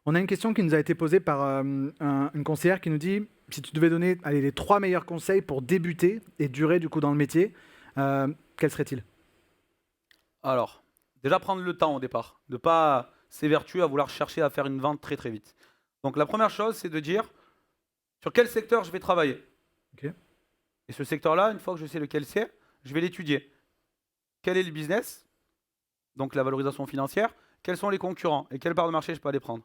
On a une question qui nous a été posée par une conseillère qui nous dit si tu devais donner les 3 meilleurs conseils pour débuter et durer du coup dans le métier, quels seraient-ils? Alors, déjà prendre le temps au départ, ne pas s'évertuer à vouloir chercher à faire une vente très très vite. Donc la première chose, c'est de dire sur quel secteur je vais travailler. Ok. Et ce secteur-là, une fois que je sais lequel c'est, je vais l'étudier. Quel est le business, donc la valorisation financière, quels sont les concurrents et quelle part de marché je peux aller prendre.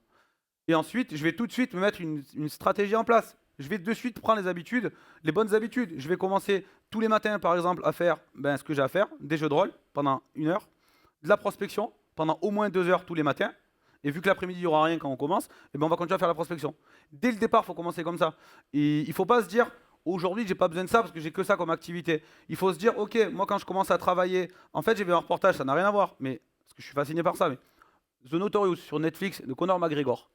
Et ensuite, je vais tout de suite me mettre une stratégie en place. Je vais de suite prendre les habitudes, les bonnes habitudes. Je vais commencer tous les matins, par exemple, à faire ce que j'ai à faire, des jeux de rôle pendant 1 heure, de la prospection pendant au moins 2 heures tous les matins. Et vu que l'après-midi, il n'y aura rien quand on commence, on va continuer à faire la prospection. Dès le départ, il faut commencer comme ça. Et il ne faut pas se dire, aujourd'hui, j'ai pas besoin de ça parce que j'ai que ça comme activité. Il faut se dire, ok, moi quand je commence à travailler, en fait, j'ai vu un reportage, ça n'a rien à voir, mais parce que je suis fasciné par ça, mais The Notorious sur Netflix de Conor McGregor.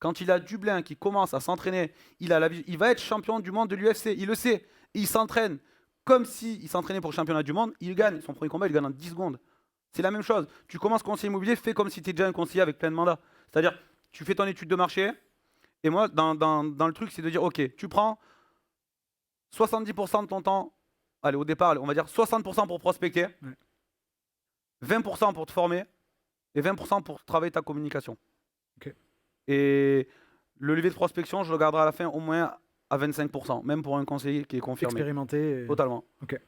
Quand il a Dublin qui commence à s'entraîner, il va être champion du monde de l'UFC, il le sait. Et il s'entraîne comme s'il s'entraînait pour le championnat du monde, il gagne. Son premier combat, il gagne en 10 secondes. C'est la même chose. Tu commences conseiller immobilier, fais comme si tu étais déjà un conseiller avec plein de mandats. C'est-à-dire, tu fais ton étude de marché, et moi, dans le truc, c'est de dire, ok, tu prends 70% de ton temps, allez, au départ, on va dire 60% pour prospecter, 20% pour te former, et 20% pour travailler ta communication. Ok. Et le levier de prospection, je le garderai à la fin au moins à 25%, même pour un conseiller qui est confirmé. Expérimenté. Totalement. Ok.